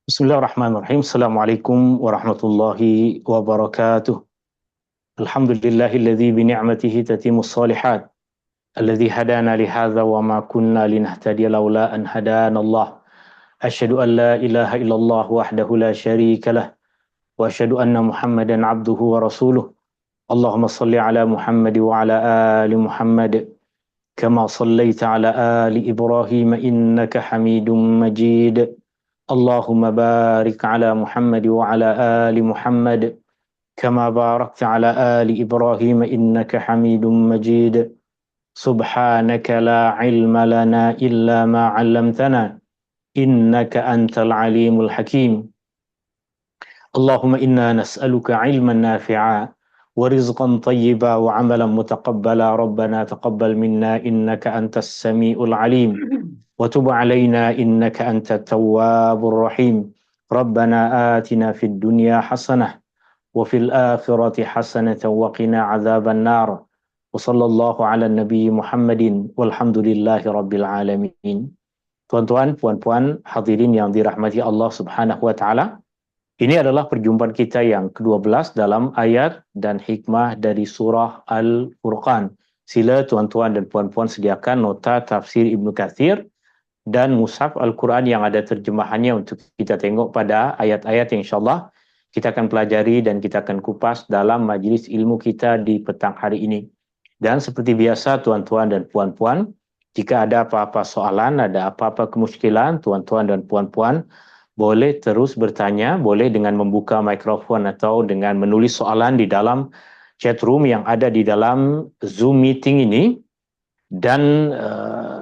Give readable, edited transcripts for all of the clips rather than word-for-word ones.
Bismillahirrahmanirrahim. Assalamualaikum warahmatullahi wabarakatuh. Alhamdulillahilladzi bi ni'matihi tatimmus shalihat. Alladzi hadana li hadza wa ma kunna linahtadiya laula an hadana Allah. Asyhadu an la ilaha illallah wahdahu la syarika lah wa asyhadu anna Muhammadan abduhu wa rasuluh. Allahumma shalli ala Muhammad wa ala ali Muhammad kama shallaita ala ali Ibrahim innaka Hamidum Majid. Allahumma barik ala Muhammad wa ala ali Muhammad kama barakta ala ali Ibrahim innaka Hamidum Majid. Subhanaka la ilma lana illa ma 'allamtana innaka antal alimul hakim. Allahumma inna nas'aluka ilman nafi'a wa rizqan tayyiba wa 'amalan mutaqabbala. Rabbana taqabbal minna innaka antas samiul alim. وتب علينا إنك أنت التواب الرحيم. ربنا آتنا في الدنيا حسنة وفي الآخرة حسنة وقنا عذاب النار. وصلى الله على النبي محمد والحمد لله رب العالمين. Tuan-tuan, puan-puan, hadirin yang dirahmati Allah Subhanahu wa taala. Ini adalah perjumpaan kita yang ke-12 dalam ayat dan hikmah dari surah Al-Furqan. Sila tuan-tuan dan puan-puan sediakan nota tafsir Ibnu Katsir dan mushaf Al-Quran yang ada terjemahannya untuk kita tengok pada ayat-ayat yang insyaAllah kita akan pelajari dan kita akan kupas dalam majlis ilmu kita di petang hari ini. Dan seperti biasa tuan-tuan dan puan-puan, jika ada apa-apa soalan, ada apa-apa kemusykilan, tuan-tuan dan puan-puan boleh terus bertanya, boleh dengan membuka mikrofon atau dengan menulis soalan di dalam chat room yang ada di dalam Zoom meeting ini. Dan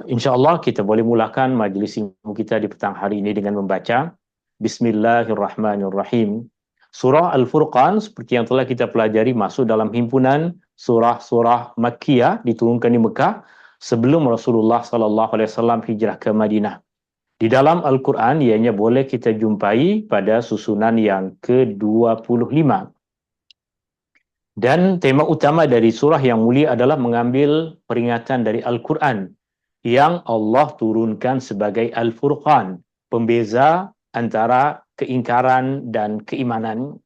insyaAllah kita boleh mulakan majlis ilmu kita di petang hari ini dengan membaca Bismillahirrahmanirrahim. Surah Al-Furqan seperti yang telah kita pelajari masuk dalam himpunan surah-surah Makkiyah diturunkan di Mekah sebelum Rasulullah SAW hijrah ke Madinah. Di dalam Al-Quran ianya boleh kita jumpai pada susunan yang ke-25. Dan tema utama dari surah yang mulia adalah mengambil peringatan dari Al-Quran yang Allah turunkan sebagai Al-Furqan, pembeza antara keingkaran dan keimanan.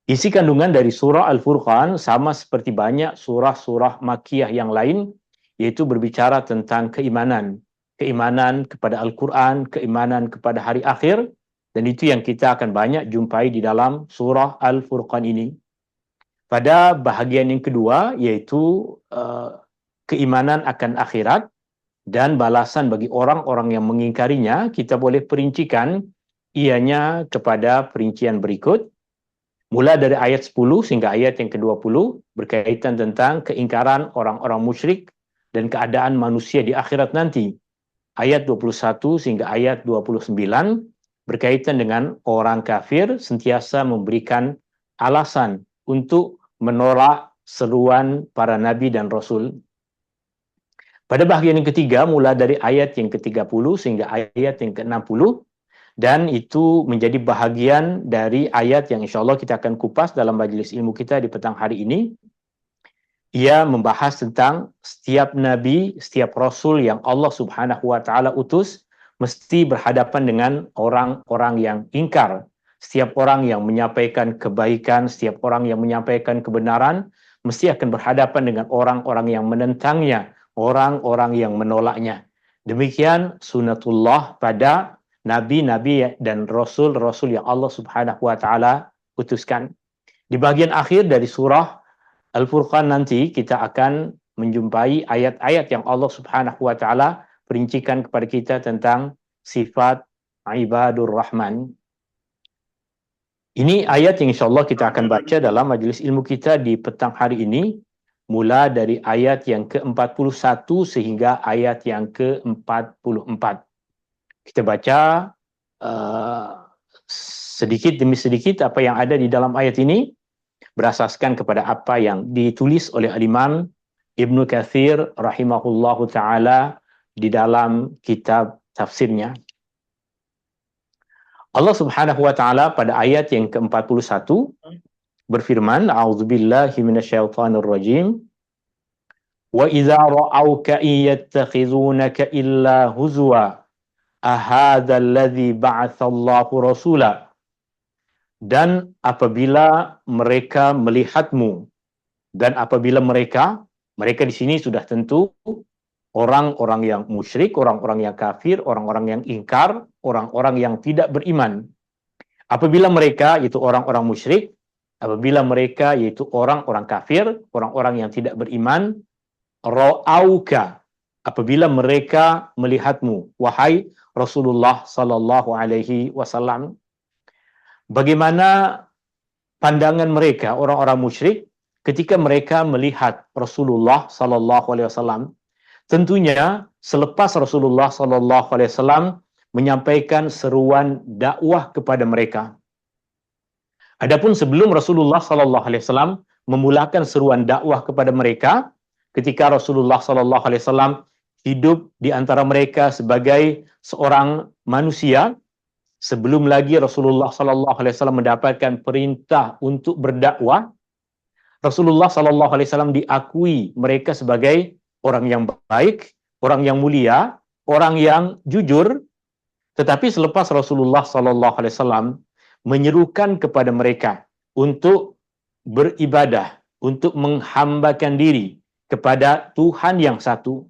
Isi kandungan dari surah Al-Furqan sama seperti banyak surah-surah Makkiyah yang lain, yaitu berbicara tentang keimanan. Keimanan kepada Al-Quran, keimanan kepada hari akhir, dan itu yang kita akan banyak jumpai di dalam surah Al-Furqan ini. Pada bahagian yang kedua, yaitu keimanan akan akhirat dan balasan bagi orang-orang yang mengingkarinya, kita boleh perincikan ianya kepada perincian berikut. Mula dari ayat 10 hingga ayat yang ke-20 berkaitan tentang keingkaran orang-orang musyrik dan keadaan manusia di akhirat nanti. Ayat 21 hingga ayat 29 berkaitan dengan orang kafir sentiasa memberikan alasan untuk menolak seruan para nabi dan rasul. Pada bahagian yang ketiga, mula dari ayat yang ke-30 sehingga ayat yang ke-60, dan itu menjadi bahagian dari ayat yang insyaAllah kita akan kupas dalam majlis ilmu kita di petang hari ini. Ia membahas tentang setiap nabi, setiap rasul yang Allah Subhanahu wa taala utus mesti berhadapan dengan orang-orang yang ingkar. Setiap orang yang menyampaikan kebaikan, setiap orang yang menyampaikan kebenaran, mesti akan berhadapan dengan orang-orang yang menentangnya, orang-orang yang menolaknya. Demikian sunatullah pada nabi-nabi dan rasul-rasul yang Allah Subhanahu wa taala utuskan. Di bagian akhir dari surah Al-Furqan nanti kita akan menjumpai ayat-ayat yang Allah Subhanahu wa taala perincikan kepada kita tentang sifat ibadur rahman. Ini ayat yang insyaAllah kita akan baca dalam majlis ilmu kita di petang hari ini, mula dari ayat yang ke-41 sehingga ayat yang ke-44. Kita baca sedikit demi sedikit apa yang ada di dalam ayat ini, berasaskan kepada apa yang ditulis oleh Al-Imam Ibnu Katsir rahimahullahu taala di dalam kitab tafsirnya. Allah Subhanahu wa taala pada ayat yang ke-41 berfirman, A'udzubillahi minasyaitonir rajim. Wa idza ra'auka yattakhizunaka illa huzwa ahadza alladzi ba'atsallahu rasula. Dan apabila mereka melihatmu, dan apabila mereka di sini sudah tentu orang-orang yang musyrik, orang-orang yang kafir, orang-orang yang ingkar, orang-orang yang tidak beriman. Apabila mereka, yaitu orang-orang musyrik, apabila mereka, yaitu orang-orang kafir, orang-orang yang tidak beriman, ra'auka, apabila mereka melihatmu, wahai Rasulullah sallallahu alaihi wasallam, bagaimana pandangan mereka, orang-orang musyrik, ketika mereka melihat Rasulullah sallallahu alaihi wasallam? Tentunya selepas Rasulullah sallallahu alaihi wasallam menyampaikan seruan dakwah kepada mereka. Adapun sebelum Rasulullah sallallahu alaihi wasallam memulakan seruan dakwah kepada mereka, ketika Rasulullah sallallahu alaihi wasallam hidup di antara mereka sebagai seorang manusia, sebelum lagi Rasulullah sallallahu alaihi wasallam mendapatkan perintah untuk berdakwah, Rasulullah sallallahu alaihi wasallam diakui mereka sebagai orang yang baik, orang yang mulia, orang yang jujur. Tetapi selepas Rasulullah sallallahu alaihi wasallam menyerukan kepada mereka untuk beribadah, untuk menghambakan diri kepada Tuhan yang satu,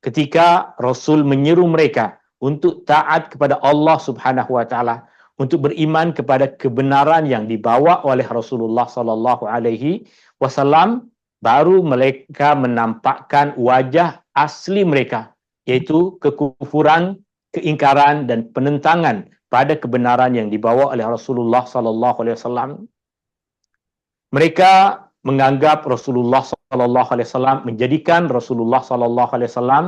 ketika Rasul menyeru mereka untuk taat kepada Allah Subhanahu wa taala, untuk beriman kepada kebenaran yang dibawa oleh Rasulullah sallallahu alaihi wasallam, baru mereka menampakkan wajah asli mereka, yaitu kekufuran, keingkaran dan penentangan pada kebenaran yang dibawa oleh Rasulullah sallallahu alaihi wasallam. Mereka menganggap Rasulullah sallallahu alaihi wasallam, menjadikan Rasulullah sallallahu alaihi wasallam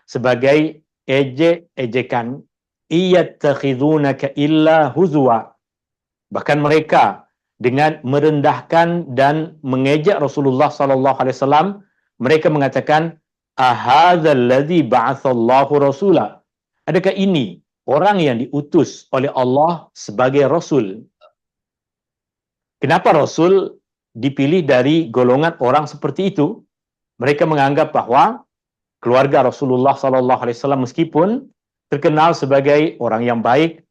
sebagai ejek-ejekan. Iyattakhidunaka illa huzwa. Bahkan mereka dengan merendahkan dan mengejek Rasulullah sallallahu alaihi wasallam, mereka mengatakan, ahadzal ladzi ba'atsallahu rasula. Adakah ini orang yang diutus oleh Allah sebagai rasul? Kenapa Rasul dipilih dari golongan orang seperti itu? Mereka menganggap bahwa keluarga Rasulullah sallallahu alaihi wasallam meskipun terkenal sebagai orang yang baik,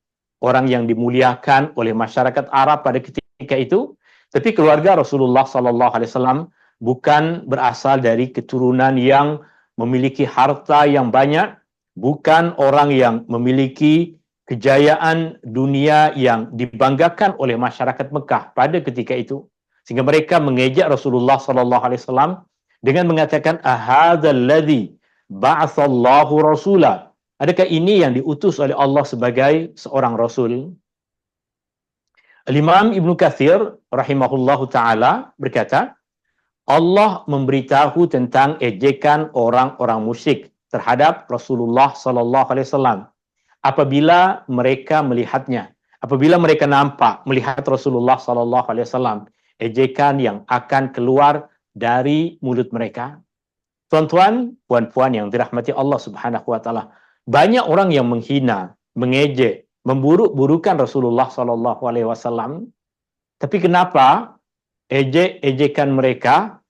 orang yang dimuliakan oleh masyarakat Arab pada ketika itu, tapi keluarga Rasulullah sallallahu alaihi wasallam bukan berasal dari keturunan yang memiliki harta yang banyak, bukan orang yang memiliki kejayaan dunia yang dibanggakan oleh masyarakat Mekah pada ketika itu, sehingga mereka mengejek Rasulullah sallallahu alaihi wasallam dengan mengatakan, ahadzal ladzi ba'atsallahu rasula. Adakah ini yang diutus oleh Allah sebagai seorang rasul? Imam Ibnu Katsir rahimahullahu taala berkata, Allah memberitahu tentang ejekan orang-orang musyrik terhadap Rasulullah sallallahu alaihi wasallam apabila mereka melihatnya, apabila mereka nampak melihat Rasulullah sallallahu alaihi wasallam, ejekan yang akan keluar dari mulut mereka. Tuan-tuan, puan-puan yang dirahmati Allah Subhanahu wa taala, banyak orang yang menghina, mengejek, memburuk-burukan Rasulullah sallallahu alaihi wasallam. Tapi kenapa ejek-ejekan mereka,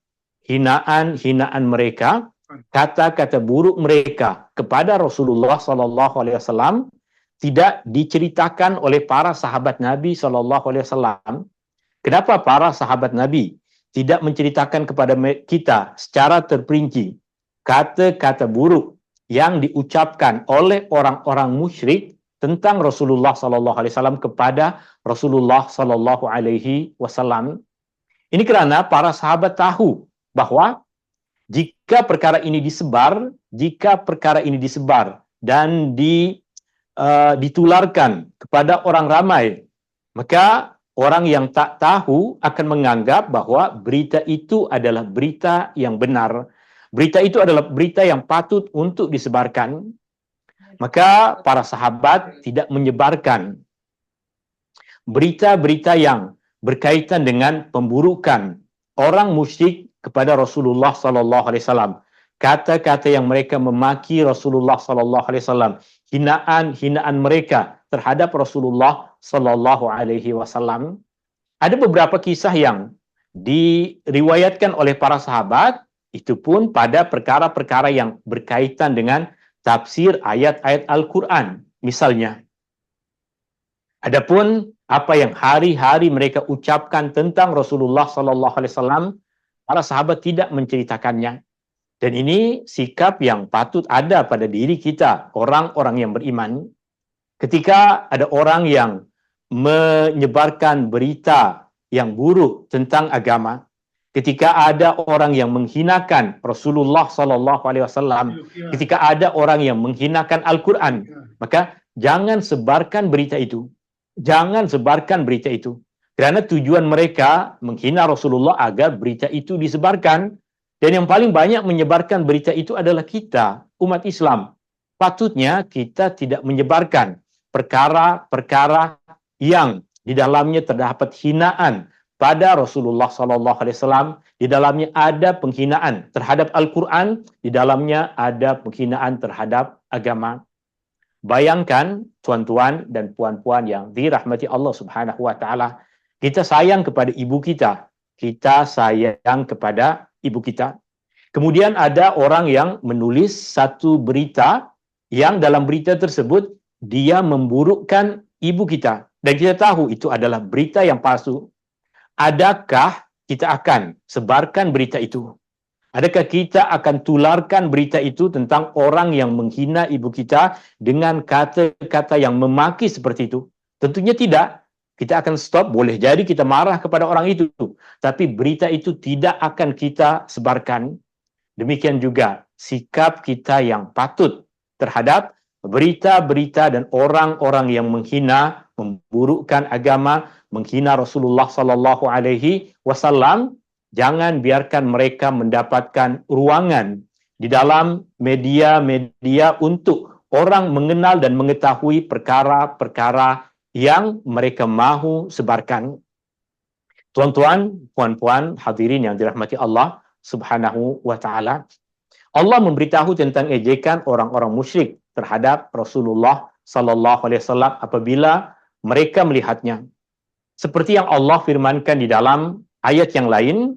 hinaan-hinaan mereka, kata-kata buruk mereka kepada Rasulullah sallallahu alaihi wasallam tidak diceritakan oleh para sahabat Nabi sallallahu alaihi wasallam? Kenapa para sahabat Nabi tidak menceritakan kepada kita secara terperinci kata-kata buruk yang diucapkan oleh orang-orang musyrik tentang Rasulullah sallallahu alaihi wasallam kepada Rasulullah sallallahu alaihi wasallam? Ini karena para sahabat tahu bahwa jika perkara ini disebar dan ditularkan kepada orang ramai, maka orang yang tak tahu akan menganggap bahwa berita itu adalah berita yang benar. Berita itu adalah berita yang patut untuk disebarkan. Maka para sahabat tidak menyebarkan berita-berita yang berkaitan dengan pemburukan orang musyrik kepada Rasulullah sallallahu alaihi wasallam. Kata-kata yang mereka memaki Rasulullah sallallahu alaihi wasallam, hinaan mereka terhadap Rasulullah sallallahu alaihi wasallam. Ada beberapa kisah yang diriwayatkan oleh para sahabat, itu pun pada perkara-perkara yang berkaitan dengan tafsir ayat-ayat Al-Quran. Misalnya, adapun apa yang hari-hari mereka ucapkan tentang Rasulullah sallallahu alaihi wasallam, para sahabat tidak menceritakannya. Dan ini sikap yang patut ada pada diri kita, orang-orang yang beriman. Ketika ada orang yang menyebarkan berita yang buruk tentang agama, ketika ada orang yang menghinakan Rasulullah sallallahu alaihi wasallam, ketika ada orang yang menghinakan Al-Quran, maka jangan sebarkan berita itu. Jangan sebarkan berita itu. Kerana tujuan mereka menghina Rasulullah agar berita itu disebarkan. Dan yang paling banyak menyebarkan berita itu adalah kita, umat Islam. Patutnya kita tidak menyebarkan perkara-perkara yang di dalamnya terdapat hinaan pada Rasulullah sallallahu alaihi wasallam, di dalamnya ada penghinaan terhadap Al-Quran, di dalamnya ada penghinaan terhadap agama. Bayangkan tuan-tuan dan puan-puan yang dirahmati Allah Subhanahu wa taala, kita sayang kepada ibu kita, kita sayang kepada ibu kita. Kemudian ada orang yang menulis satu berita yang dalam berita tersebut dia memburukkan ibu kita. Dan kita tahu itu adalah berita yang palsu. Adakah kita akan sebarkan berita itu? Adakah kita akan tularkan berita itu tentang orang yang menghina ibu kita dengan kata-kata yang memaki seperti itu? Tentunya tidak. Kita akan stop, boleh jadi kita marah kepada orang itu. Tapi berita itu tidak akan kita sebarkan. Demikian juga sikap kita yang patut terhadap berita-berita dan orang-orang yang menghina, memburukkan agama, menghina Rasulullah sallallahu alaihi wasallam. Jangan biarkan mereka mendapatkan ruangan di dalam media-media untuk orang mengenal dan mengetahui perkara-perkara yang mereka mahu sebarkan. Tuan-tuan, puan-puan, hadirin yang dirahmati Allah Subhanahu wa taala. Allah memberitahu tentang ejekan orang-orang musyrik terhadap Rasulullah sallallahu alaihi wasallam apabila mereka melihatnya. Seperti yang Allah firmankan di dalam ayat yang lain,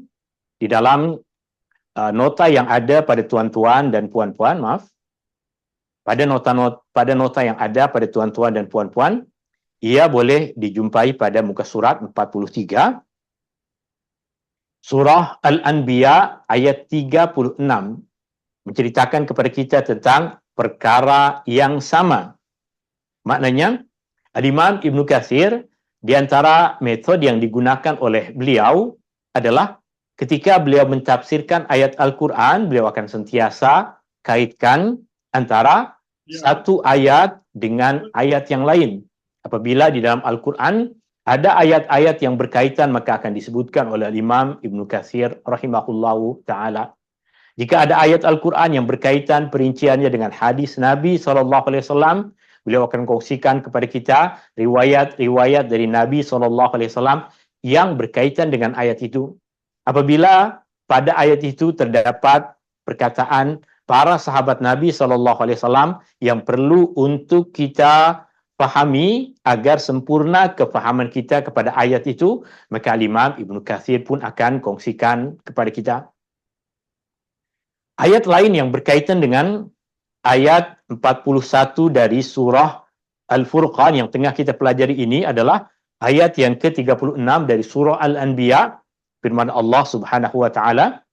di dalam nota yang ada pada tuan-tuan dan puan-puan, pada nota yang ada pada tuan-tuan dan puan-puan, ia boleh dijumpai pada muka surat 43, surah Al-Anbiya ayat 36, menceritakan kepada kita tentang perkara yang sama. Maknanya, Al-Imam Ibn Katsir, di antara metode yang digunakan oleh beliau adalah ketika beliau mentafsirkan ayat Al-Quran, beliau akan sentiasa kaitkan antara satu ayat dengan ayat yang lain. Apabila di dalam Al-Quran ada ayat-ayat yang berkaitan, maka akan disebutkan oleh Imam Ibn Katsir rahimahullahu ta'ala. Jika ada ayat Al-Quran yang berkaitan perinciannya dengan hadis Nabi SAW, beliau akan kongsikan kepada kita riwayat-riwayat dari Nabi SAW yang berkaitan dengan ayat itu. Apabila pada ayat itu terdapat perkataan para sahabat Nabi SAW yang perlu untuk kita fahami agar sempurna kefahaman kita kepada ayat itu, maka Imam Ibn Katsir pun akan kongsikan kepada kita. Ayat lain yang berkaitan dengan ayat 41 dari surah Al-Furqan yang tengah kita pelajari ini adalah ayat yang ke-36 dari surah Al-Anbiya. Firman Allah Subhanahu wa taala,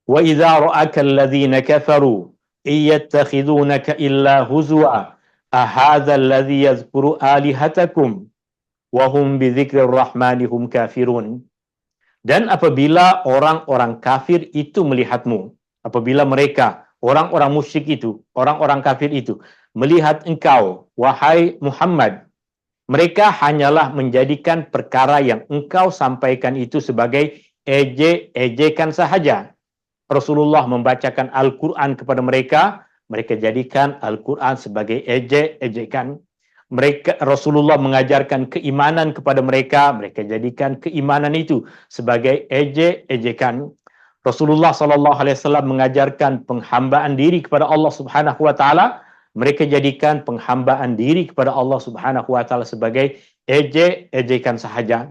"Wa idza ra'aka alladhina kafaru iyattakhidunaka illa huzwa ahadha alladhi yadhkuru alihatakum wa hum bi dzikrir rahmani hum kafirun." Dan apabila orang-orang kafir itu melihatmu, apabila mereka, orang-orang musyrik itu, orang-orang kafir itu melihat engkau, wahai Muhammad, mereka hanyalah menjadikan perkara yang engkau sampaikan itu sebagai ejekan sahaja. Rasulullah membacakan Al-Quran kepada mereka, mereka jadikan Al-Quran sebagai ejekan. Rasulullah mengajarkan keimanan kepada mereka, mereka jadikan keimanan itu sebagai ejek-ejekan. Rasulullah sallallahu alaihi wasallam mengajarkan penghambaan diri kepada Allah Subhanahu wa taala, mereka jadikan penghambaan diri kepada Allah Subhanahu wa taala sebagai ejek-ejekan sahaja.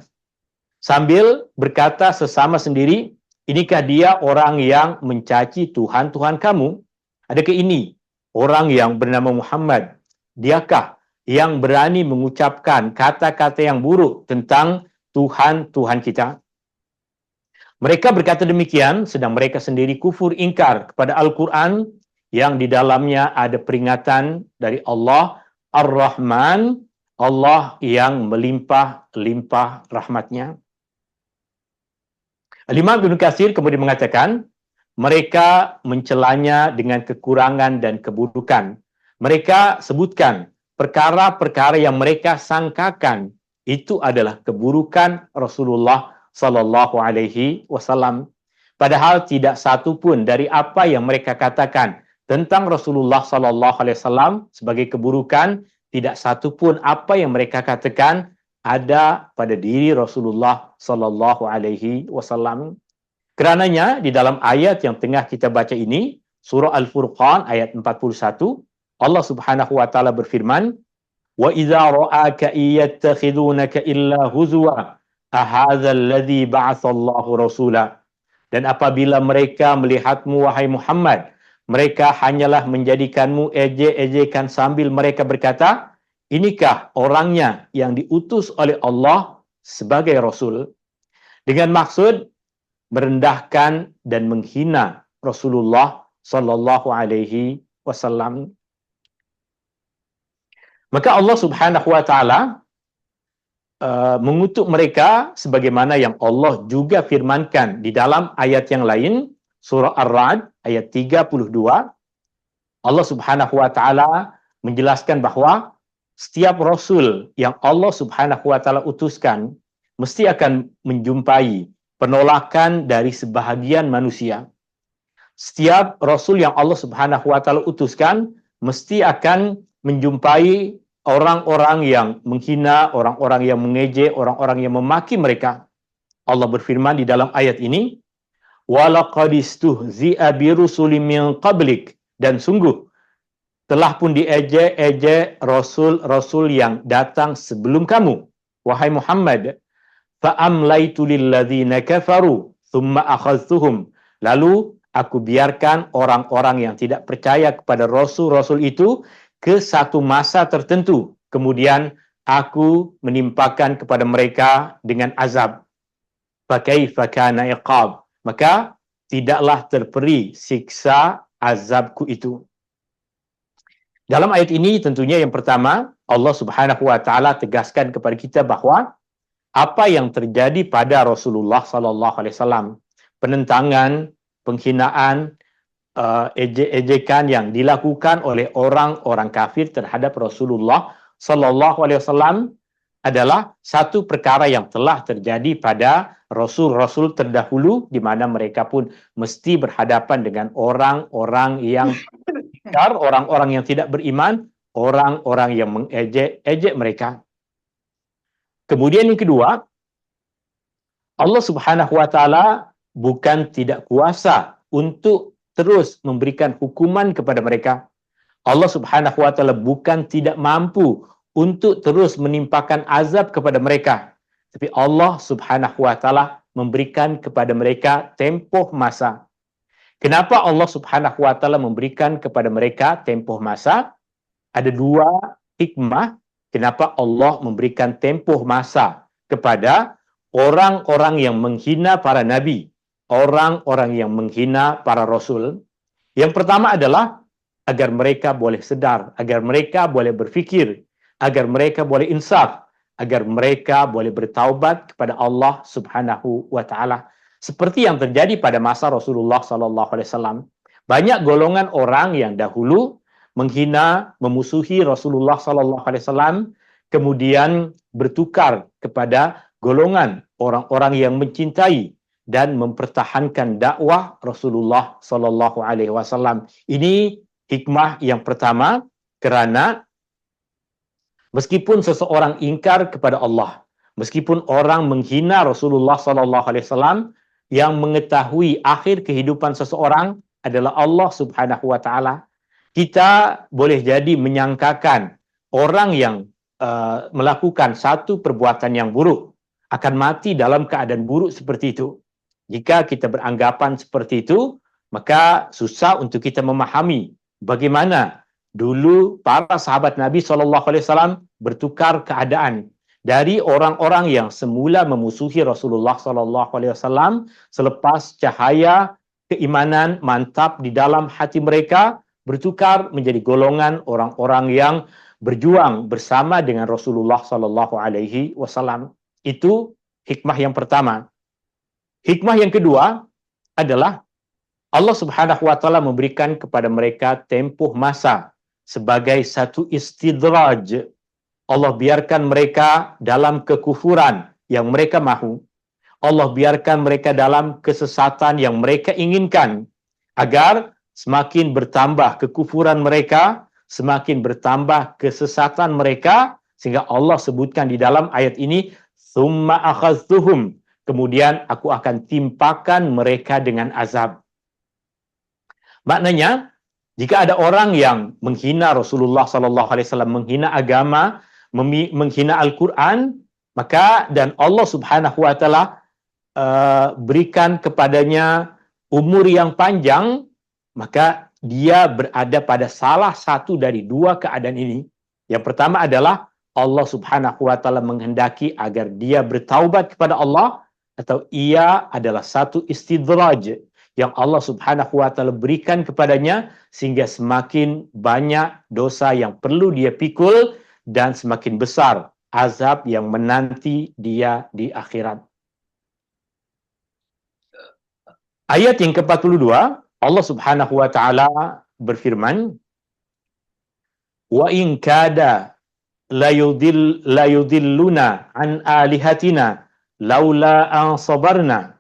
Sambil berkata sesama sendiri, inikah dia orang yang mencaci Tuhan-Tuhan kamu? Adakah ini orang yang bernama Muhammad? Diakah yang berani mengucapkan kata-kata yang buruk tentang Tuhan-Tuhan kita? Mereka berkata demikian, sedang mereka sendiri kufur ingkar kepada Al-Quran yang di dalamnya ada peringatan dari Allah Ar-Rahman, Allah yang melimpah-limpah rahmatnya. Al-Imam Ibnu Katsir kemudian mengatakan, mereka mencelanya dengan kekurangan dan keburukan. Mereka sebutkan perkara-perkara yang mereka sangkakan itu adalah keburukan Rasulullah sallallahu alaihi wasallam. Padahal tidak satu pun dari apa yang mereka katakan tentang Rasulullah sallallahu alaihi wasallam sebagai keburukan, tidak satu pun apa yang mereka katakan ada pada diri Rasulullah sallallahu alaihi wasallam. Kerananya di dalam ayat yang tengah kita baca ini, surah Al-Furqan ayat 41, Allah Subhanahu wa taala berfirman, "Wa idza ra'aka yattakhidunaka illa huzwa, ahadza alladhi ba'atsallahu rasula." Dan apabila mereka melihatmu wahai Muhammad, mereka hanyalah menjadikanmu ejek-ejekan sambil mereka berkata, inikah orangnya yang diutus oleh Allah sebagai Rasul? Dengan maksud merendahkan dan menghina Rasulullah sallallahu alaihi wasallam. Maka Allah Subhanahu wa taala mengutuk mereka sebagaimana yang Allah juga firmankan di dalam ayat yang lain, surah Ar-Ra'd ayat 32. Allah Subhanahu wa taala menjelaskan bahwa setiap rasul yang Allah Subhanahu wa taala utuskan mesti akan menjumpai penolakan dari sebahagian manusia. Setiap rasul yang Allah Subhanahu wa taala utuskan mesti akan menjumpai orang-orang yang menghina, orang-orang yang mengejek, orang-orang yang memaki mereka. Allah berfirman di dalam ayat ini, "Walaqad istuhzi'a birusulin min qablik." Dan sungguh telah pun diejek-ejek rasul-rasul yang datang sebelum kamu, wahai Muhammad. Fa'amlaitu lilladzina kafaru thumma akhadhtuhum. Lalu aku biarkan orang-orang yang tidak percaya kepada rasul-rasul itu ke satu masa tertentu. Kemudian aku menimpakan kepada mereka dengan azab. Fakaifa kana iqab. Maka tidaklah terperi siksa azabku itu. Dalam ayat ini tentunya yang pertama, Allah Subhanahu wa taala tegaskan kepada kita bahwa apa yang terjadi pada Rasulullah sallallahu alaihi wasallam, penentangan, penghinaan, ejek-ejekan yang dilakukan oleh orang-orang kafir terhadap Rasulullah sallallahu alaihi wasallam adalah satu perkara yang telah terjadi pada rasul-rasul terdahulu, di mana mereka pun mesti berhadapan dengan orang-orang yang ingkar, orang-orang yang tidak beriman, orang-orang yang mengejek-ejek mereka. Kemudian yang kedua, Allah Subhanahu wa taala bukan tidak kuasa untuk terus memberikan hukuman kepada mereka. Allah Subhanahu wa taala bukan tidak mampu untuk terus menimpakan azab kepada mereka. Tapi Allah Subhanahu wa taala memberikan kepada mereka tempoh masa. Kenapa Allah Subhanahu wa taala memberikan kepada mereka tempoh masa? Ada dua hikmah kenapa Allah memberikan tempoh masa kepada orang-orang yang menghina para nabi, orang-orang yang menghina para rasul. Yang pertama adalah agar mereka boleh sedar, agar mereka boleh berfikir, agar mereka boleh insaf, agar mereka boleh bertaubat kepada Allah Subhanahu wa taala. Seperti yang terjadi pada masa Rasulullah sallallahu alaihi wasallam. Banyak golongan orang yang dahulu menghina, memusuhi Rasulullah sallallahu alaihi wasallam, kemudian bertukar kepada golongan orang-orang yang mencintai dan mempertahankan dakwah Rasulullah sallallahu alaihi wasallam. Ini hikmah yang pertama, kerana Meskipun seseorang ingkar kepada Allah, meskipun orang menghina Rasulullah sallallahu alaihi wasallam, yang mengetahui akhir kehidupan seseorang adalah Allah Subhanahu wa taala, kita boleh jadi menyangkakan orang yang melakukan satu perbuatan yang buruk akan mati dalam keadaan buruk seperti itu. Jika kita beranggapan seperti itu, maka susah untuk kita memahami bagaimana dulu para sahabat Nabi SAW bertukar keadaan dari orang-orang yang semula memusuhi Rasulullah SAW, selepas cahaya keimanan mantap di dalam hati mereka, bertukar menjadi golongan orang-orang yang berjuang bersama dengan Rasulullah SAW. Itu hikmah yang pertama. Hikmah yang kedua adalah Allah Subhanahu wa taala memberikan kepada mereka tempoh masa sebagai satu istidraj. Allah biarkan mereka dalam kekufuran yang mereka mahu. Allah biarkan mereka dalam kesesatan yang mereka inginkan, agar semakin bertambah kekufuran mereka, semakin bertambah kesesatan mereka, sehingga Allah sebutkan di dalam ayat ini, "Tsumma akhadhtuhum", kemudian aku akan timpakan mereka dengan azab. Maknanya, jika ada orang yang menghina Rasulullah SAW, menghina agama, menghina Al-Quran, maka dan Allah Subhanahu wa taala berikan kepadanya umur yang panjang, maka dia berada pada salah satu dari dua keadaan ini. Yang pertama adalah Allah Subhanahu wa taala menghendaki agar dia bertaubat kepada Allah, atau ia adalah satu istidraj yang Allah Subhanahu wa taala berikan kepadanya sehingga semakin banyak dosa yang perlu dia pikul dan semakin besar azab yang menanti dia di akhirat. Ayat yang ke-42, Allah Subhanahu wa taala berfirman, "Wa in kada la yudilluna an alihatina laula an sabarna."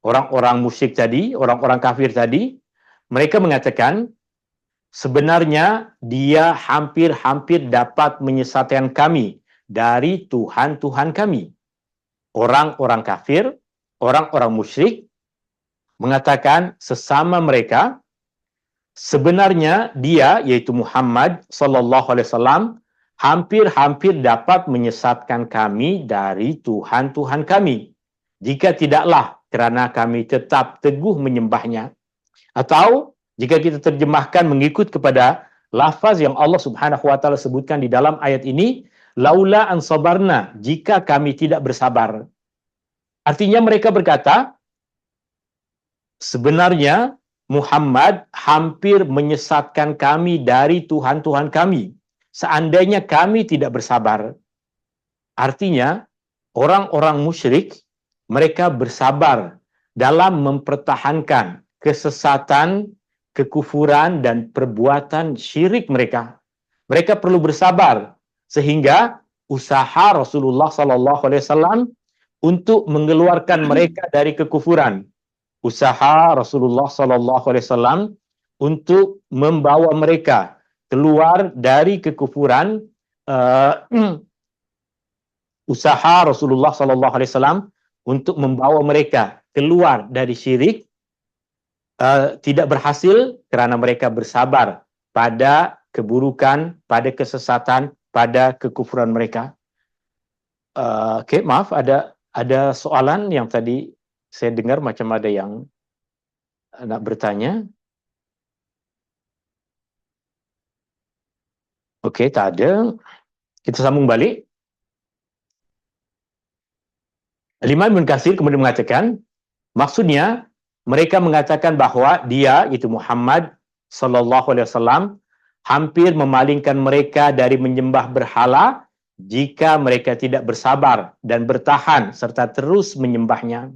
Orang-orang musyrik tadi, orang-orang kafir tadi, mereka mengatakan, sebenarnya dia hampir-hampir dapat menyesatkan kami dari Tuhan-Tuhan kami. Orang-orang kafir, orang-orang musyrik mengatakan sesama mereka, sebenarnya dia, yaitu Muhammad sallallahu alaihi wasallam, hampir-hampir dapat menyesatkan kami dari Tuhan-Tuhan kami, jika tidaklah kerana kami tetap teguh menyembahnya. Atau jika kita terjemahkan mengikut kepada lafaz yang Allah Subhanahu wa taala sebutkan di dalam ayat ini, laula an sabarna, jika kami tidak bersabar. Artinya mereka berkata, sebenarnya Muhammad hampir menyesatkan kami dari Tuhan-Tuhan kami, seandainya kami tidak bersabar. Artinya, orang-orang musyrik, mereka bersabar dalam mempertahankan kesesatan, kekufuran, dan perbuatan syirik mereka. Mereka perlu bersabar, sehingga usaha Rasulullah SAW untuk mengeluarkan mereka dari kekufuran, usaha Rasulullah SAW untuk membawa mereka keluar dari kekufuran, usaha Rasulullah SAW untuk membawa mereka keluar dari syirik tidak berhasil kerana mereka bersabar pada keburukan, pada kesesatan, pada kekufuran mereka. Okey, maaf, ada soalan yang tadi saya dengar macam ada yang nak bertanya. Okey, tak ada. Kita sambung balik. Imam Ibn Katsir kemudian mengatakan, maksudnya mereka mengatakan bahawa dia, itu Muhammad sallallahu alaihi wasallam, hampir memalingkan mereka dari menyembah berhala jika mereka tidak bersabar dan bertahan serta terus menyembahnya.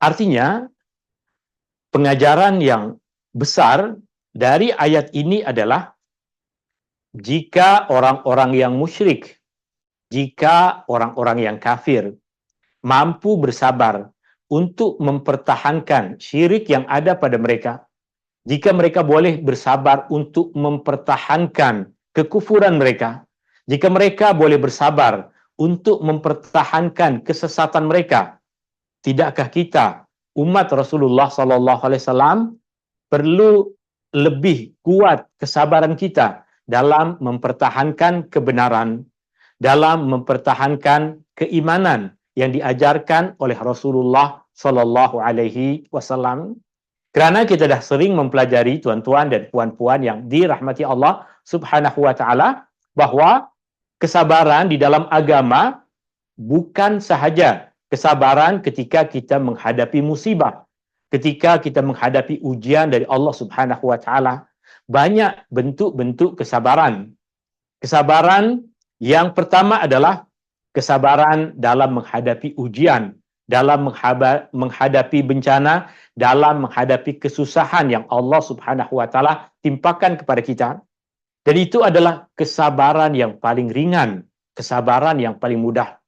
Artinya, pengajaran yang besar dari ayat ini adalah jika orang-orang yang musyrik, jika orang-orang yang kafir mampu bersabar untuk mempertahankan syirik yang ada pada mereka, jika mereka boleh bersabar untuk mempertahankan kekufuran mereka, jika mereka boleh bersabar untuk mempertahankan kesesatan mereka, tidakkah kita umat Rasulullah sallallahu alaihi wasallam perlu lebih kuat kesabaran kita dalam mempertahankan kebenaran, dalam mempertahankan keimanan yang diajarkan oleh Rasulullah sallallahu alaihi wasallam? Kerana kita dah sering mempelajari tuan-tuan dan puan-puan yang dirahmati Allah Subhanahu wa taala, bahawa kesabaran di dalam agama bukan sahaja kesabaran ketika kita menghadapi musibah, ketika kita menghadapi ujian dari Allah Subhanahu wa taala. Banyak bentuk-bentuk kesabaran. Kesabaran yang pertama adalah kesabaran dalam menghadapi ujian, dalam menghadapi bencana, dalam menghadapi kesusahan yang Allah Subhanahu wa taala timpakan kepada kita. Dan itu adalah kesabaran yang paling ringan, kesabaran yang paling mudah.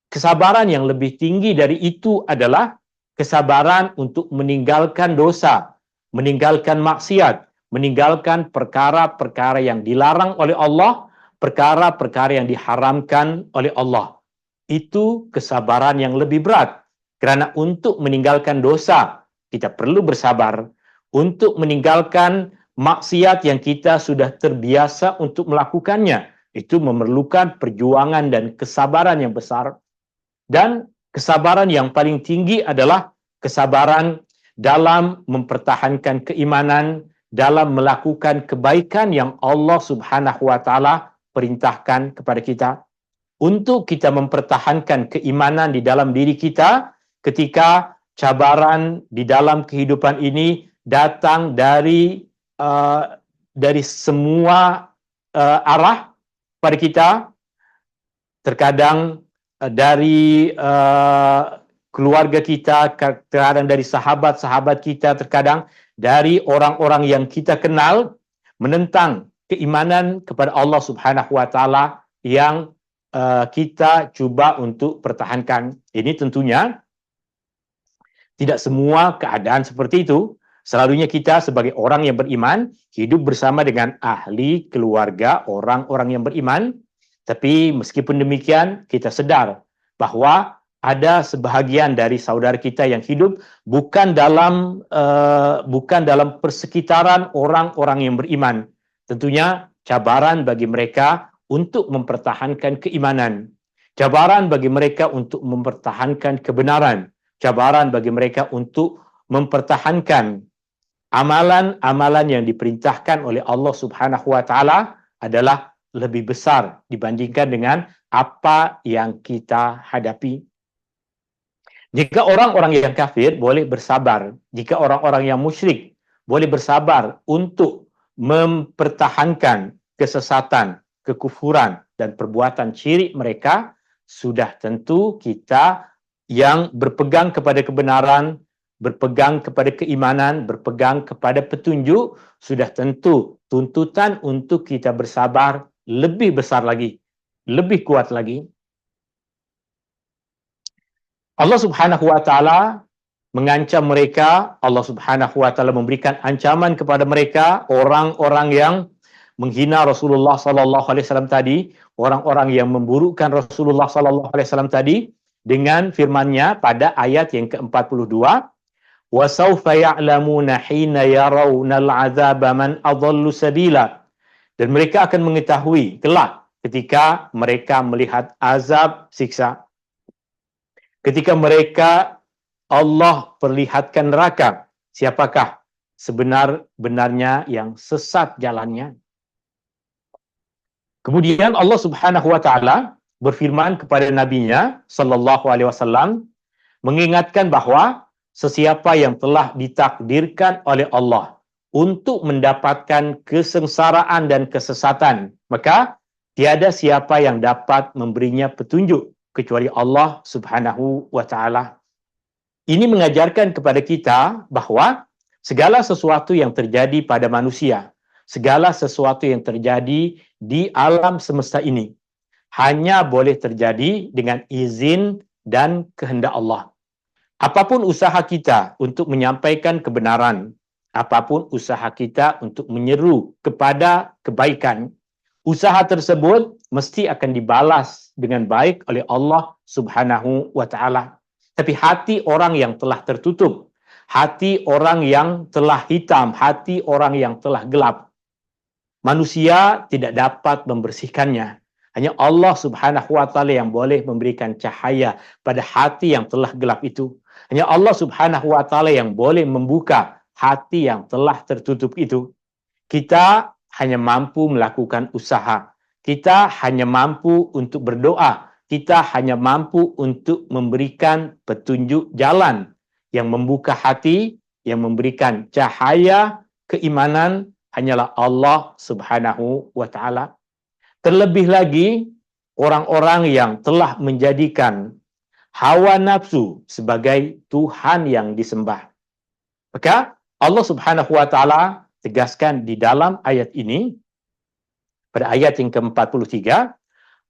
Kesabaran yang lebih tinggi dari itu adalah kesabaran untuk meninggalkan dosa, meninggalkan maksiat, meninggalkan perkara-perkara yang dilarang oleh Allah, perkara-perkara yang diharamkan oleh Allah. Itu kesabaran yang lebih berat. Kerana untuk meninggalkan dosa, kita perlu bersabar. Untuk meninggalkan maksiat yang kita sudah terbiasa untuk melakukannya, itu memerlukan perjuangan dan kesabaran yang besar. Dan kesabaran yang paling tinggi adalah kesabaran dalam mempertahankan keimanan, dalam melakukan kebaikan yang Allah Subhanahu wa taala perintahkan kepada kita. Untuk kita mempertahankan keimanan di dalam diri kita ketika cabaran di dalam kehidupan ini datang dari semua arah pada kita. Terkadang dari keluarga kita, terkadang dari sahabat-sahabat kita, terkadang dari orang-orang yang kita kenal, menentang keimanan kepada Allah Subhanahu wa taala yang kita cuba untuk pertahankan. Ini tentunya tidak semua keadaan seperti itu. Selalunya kita sebagai orang yang beriman hidup bersama dengan ahli keluarga orang-orang yang beriman. Tapi meskipun demikian, kita sedar bahawa ada sebahagian dari saudara kita yang hidup bukan dalam persekitaran orang-orang yang beriman. Tentunya cabaran bagi mereka untuk mempertahankan keimanan, cabaran bagi mereka untuk mempertahankan kebenaran, cabaran bagi mereka untuk mempertahankan amalan-amalan yang diperintahkan oleh Allah Subhanahu wa taala adalah lebih besar dibandingkan dengan apa yang kita hadapi. Jika orang-orang yang kafir boleh bersabar, jika orang-orang yang musyrik boleh bersabar untuk mempertahankan kesesatan, kekufuran dan perbuatan syirik mereka, sudah tentu kita yang berpegang kepada kebenaran, berpegang kepada keimanan, berpegang kepada petunjuk, sudah tentu tuntutan untuk kita bersabar lebih besar lagi, lebih kuat lagi. Allah Subhanahu wa taala mengancam mereka, Allah Subhanahu wa taala memberikan ancaman kepada mereka, orang-orang yang menghina Rasulullah sallallahu alaihi wasallam tadi, orang-orang yang memburukkan Rasulullah sallallahu alaihi wasallam tadi, dengan firman-Nya pada ayat yang ke-42, wa sawfa ya'lamuna hina yarawnal 'adzaba man adallu sabila. Dan mereka akan mengetahui kelak ketika mereka melihat azab siksa. Ketika mereka Allah perlihatkan neraka, siapakah sebenar-benarnya yang sesat jalannya. Kemudian Allah Subhanahu wa taala berfirman kepada nabinya sallallahu alaihi wasallam mengingatkan bahawa sesiapa yang telah ditakdirkan oleh Allah untuk mendapatkan kesengsaraan dan kesesatan, maka tiada siapa yang dapat memberinya petunjuk kecuali Allah Subhanahu wa taala. Ini mengajarkan kepada kita bahawa segala sesuatu yang terjadi pada manusia, segala sesuatu yang terjadi di alam semesta ini hanya boleh terjadi dengan izin dan kehendak Allah. Apapun usaha kita untuk menyampaikan kebenaran, apapun usaha kita untuk menyeru kepada kebaikan, usaha tersebut mesti akan dibalas dengan baik oleh Allah Subhanahu wa taala. Tapi hati orang yang telah tertutup, hati orang yang telah hitam, hati orang yang telah gelap, manusia tidak dapat membersihkannya. Hanya Allah Subhanahu wa taala yang boleh memberikan cahaya pada hati yang telah gelap itu. Hanya Allah Subhanahu wa taala yang boleh membuka hati yang telah tertutup itu. Kita hanya mampu melakukan usaha. Kita hanya mampu untuk berdoa. Kita hanya mampu untuk memberikan petunjuk jalan yang membuka hati, yang memberikan cahaya keimanan hanyalah Allah Subhanahu wa taala. Terlebih lagi orang-orang yang telah menjadikan hawa nafsu sebagai Tuhan yang disembah. Maka Allah Subhanahu wa taala tegaskan di dalam ayat ini pada ayat yang ke-43,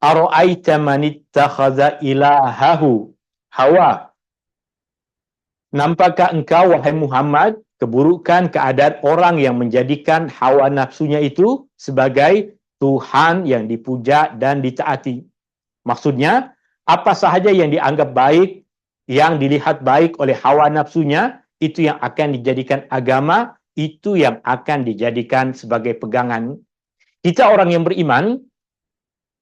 ara'aita man ittakhadha ilahahu hawa. Nampakkah engkau wahai Muhammad keburukan keadaan orang yang menjadikan hawa nafsunya itu sebagai Tuhan yang dipuja dan ditaati? Maksudnya, apa sahaja yang dianggap baik, yang dilihat baik oleh hawa nafsunya, itu yang akan dijadikan agama, itu yang akan dijadikan sebagai pegangan. Kita orang yang beriman,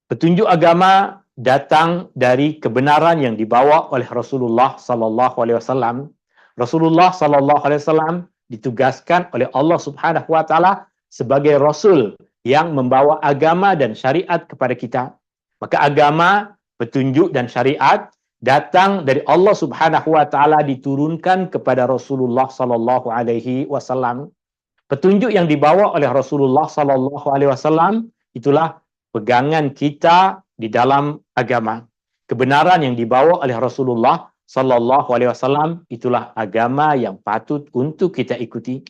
petunjuk agama datang dari kebenaran yang dibawa oleh Rasulullah sallallahu alaihi wasallam. Rasulullah sallallahu alaihi wasallam ditugaskan oleh Allah Subhanahu wa taala sebagai rasul yang membawa agama dan syariat kepada kita. Maka agama, petunjuk dan syariat datang dari Allah Subhanahu wa taala diturunkan kepada Rasulullah sallallahu alaihi wasallam. Petunjuk yang dibawa oleh Rasulullah sallallahu alaihi wasallam itulah pegangan kita di dalam agama. Kebenaran yang dibawa oleh Rasulullah sallallahu alaihi wasallam itulah agama yang patut untuk kita ikuti.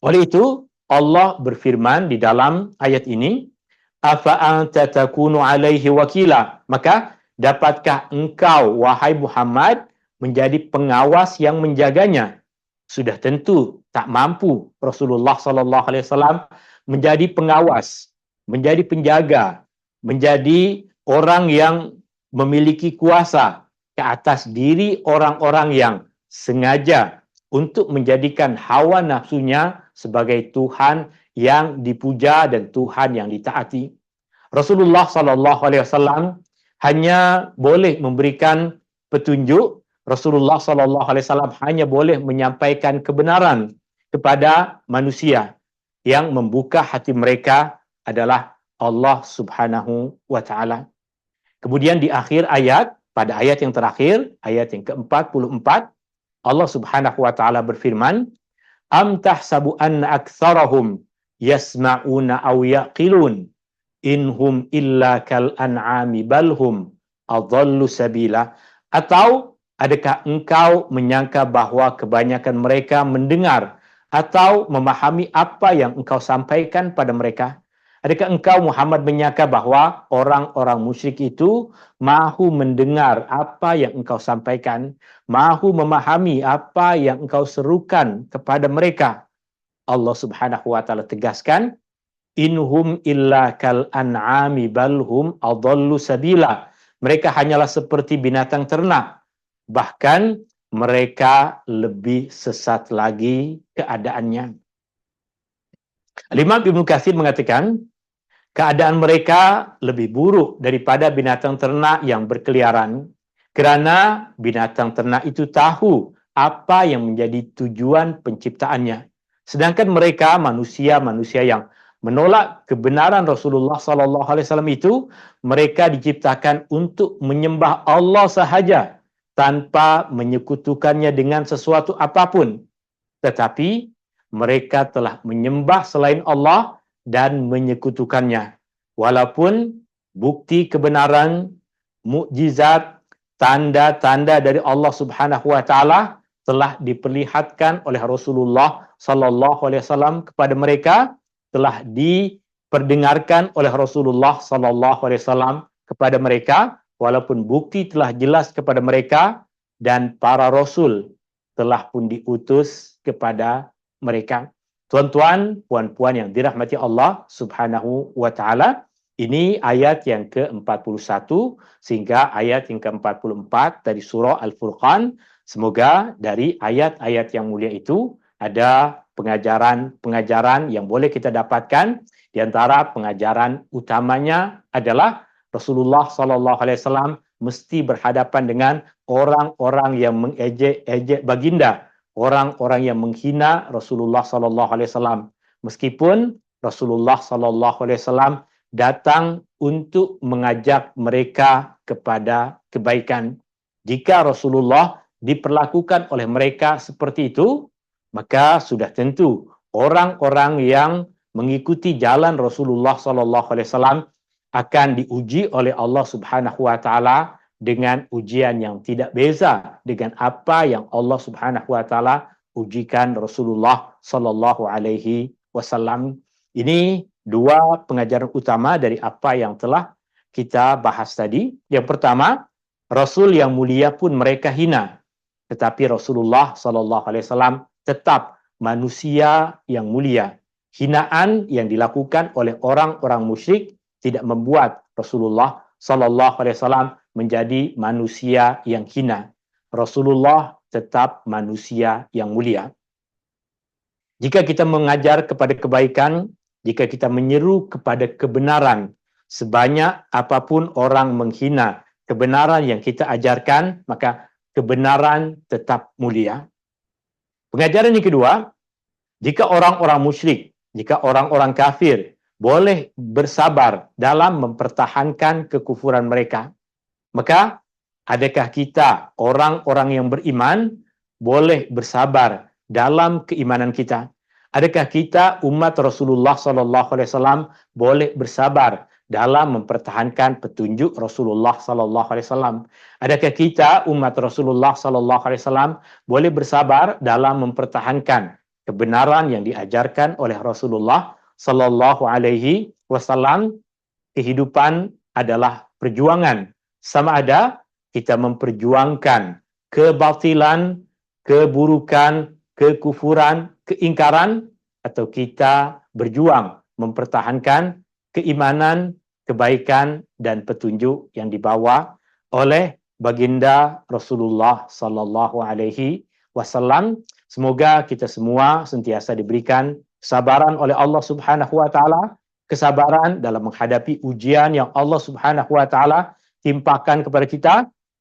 Oleh itu Allah berfirman di dalam ayat ini, afa anta takunu alaihi wakila, maka dapatkah engkau wahai Muhammad menjadi pengawas yang menjaganya? Sudah tentu tak mampu Rasulullah sallallahu alaihi wasallam menjadi pengawas, menjadi penjaga, menjadi orang yang memiliki kuasa ke atas diri orang-orang yang sengaja untuk menjadikan hawa nafsunya sebagai Tuhan yang dipuja dan Tuhan yang ditaati. Rasulullah sallallahu alaihi wasallam hanya boleh memberikan petunjuk. Rasulullah sallallahu alaihi wasallam hanya boleh menyampaikan kebenaran kepada manusia. Yang membuka hati mereka adalah Allah Subhanahu wa taala. Kemudian di akhir ayat, pada ayat yang terakhir, ayat yang ke-44, Allah Subhanahu wa taala berfirman, am tahsabu anna aktsarahum yasma'una aw yaqilun inhum illa kal an'ami balhum adallu sabila. Atau adakah engkau menyangka bahwa kebanyakan mereka mendengar atau memahami apa yang engkau sampaikan pada mereka? Adakah engkau Muhammad menyangka bahwa orang-orang musyrik itu mahu mendengar apa yang engkau sampaikan, mahu memahami apa yang engkau serukan kepada mereka? Allah Subhanahu wa taala tegaskan, inhum illa kal an'ami balhum adallu sabila. Mereka hanyalah seperti binatang ternak, bahkan mereka lebih sesat lagi keadaannya. Imam Ibnu Katsir mengatakan, keadaan mereka lebih buruk daripada binatang ternak yang berkeliaran, kerana binatang ternak itu tahu apa yang menjadi tujuan penciptaannya. Sedangkan mereka manusia-manusia yang menolak kebenaran Rasulullah sallallahu alaihi wasallam itu, mereka diciptakan untuk menyembah Allah sahaja tanpa menyekutukannya dengan sesuatu apapun. Tetapi mereka telah menyembah selain Allah dan menyekutukannya. Walaupun bukti kebenaran, mukjizat, tanda-tanda dari Allah Subhanahu wa taala telah diperlihatkan oleh Rasulullah sallallahu alaihi wasallam kepada mereka, telah diperdengarkan oleh Rasulullah sallallahu alaihi wasallam kepada mereka, walaupun bukti telah jelas kepada mereka dan para rasul telah pun diutus kepada mereka. Tuan-tuan, puan-puan yang dirahmati Allah Subhanahu wa taala, ini ayat yang ke-41 sehingga ayat yang ke-44 dari surah Al-Furqan. Semoga dari ayat-ayat yang mulia itu ada pengajaran-pengajaran yang boleh kita dapatkan. Di antara pengajaran utamanya adalah Rasulullah sallallahu alaihi wasallam mesti berhadapan dengan orang-orang yang mengejek-ejek baginda, orang-orang yang menghina Rasulullah sallallahu alaihi wasallam. Meskipun Rasulullah sallallahu alaihi wasallam datang untuk mengajak mereka kepada kebaikan. Jika Rasulullah diperlakukan oleh mereka seperti itu, maka sudah tentu orang-orang yang mengikuti jalan Rasulullah sallallahu alaihi wasallam akan diuji oleh Allah Subhanahu wa taala dengan ujian yang tidak beza dengan apa yang Allah Subhanahu wa taala ujikan Rasulullah sallallahu alaihi wasallam. Ini dua pengajaran utama dari apa yang telah kita bahas tadi. Yang pertama, Rasul yang mulia pun mereka hina, tetapi Rasulullah sallallahu alaihi wasallam tetap manusia yang mulia. Hinaan yang dilakukan oleh orang-orang musyrik tidak membuat Rasulullah sallallahu alaihi wasallam menjadi manusia yang hina. Rasulullah tetap manusia yang mulia. Jika kita mengajar kepada kebaikan, jika kita menyeru kepada kebenaran, sebanyak apapun orang menghina kebenaran yang kita ajarkan, maka kebenaran tetap mulia. Pengajaran yang kedua, jika orang-orang musyrik, jika orang-orang kafir boleh bersabar dalam mempertahankan kekufuran mereka, maka adakah kita, orang-orang yang beriman, boleh bersabar dalam keimanan kita? Adakah kita, umat Rasulullah sallallahu alaihi wasallam, boleh bersabar dalam mempertahankan petunjuk Rasulullah sallallahu alaihi wasallam? Adakah kita, umat Rasulullah sallallahu alaihi wasallam, boleh bersabar dalam mempertahankan kebenaran yang diajarkan oleh Rasulullah sallallahu alaihi wasallam? Kehidupan adalah perjuangan. Sama ada kita memperjuangkan kebatilan, keburukan, kekufuran, keingkaran, atau kita berjuang mempertahankan keimanan, kebaikan, dan petunjuk yang dibawa oleh baginda Rasulullah sallallahu alaihi wasallam. Semoga kita semua sentiasa diberikan kesabaran oleh Allah Subhanahu wa taala, kesabaran dalam menghadapi ujian yang Allah Subhanahu wa taala timpakan kepada kita,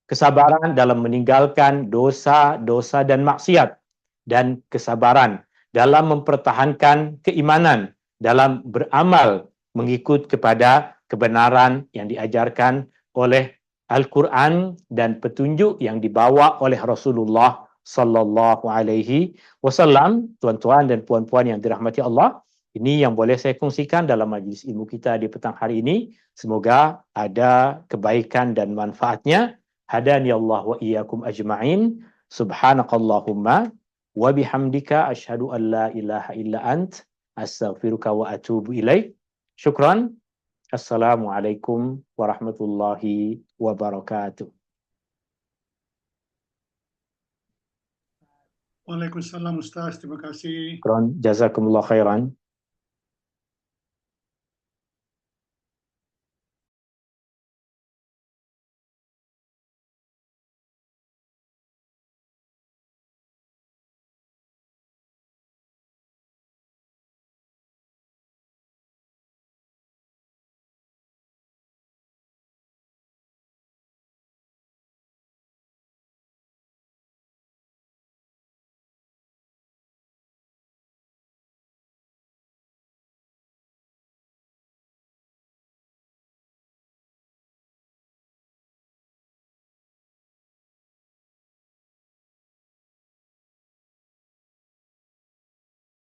kesabaran dalam meninggalkan dosa-dosa dan maksiat, dan kesabaran dalam mempertahankan keimanan, dalam beramal mengikut kepada kebenaran yang diajarkan oleh Al-Quran dan petunjuk yang dibawa oleh Rasulullah sallallahu alaihi wasallam. Tuan-tuan dan puan-puan yang dirahmati Allah, ini yang boleh saya kongsikan dalam majlis ilmu kita di petang hari ini. Semoga ada kebaikan dan manfaatnya. Hadani Allah wa iyyakum ajma'in. Subhanakallahumma wa bihamdika asyhadu an la ilaha illa ant astaghfiruka wa atubu ilaik. Syukran. Assalamualaikum warahmatullahi wabarakatuh. Waalaikumsalam Ustaz, terima kasih. Syukran. Jazakumullah khairan.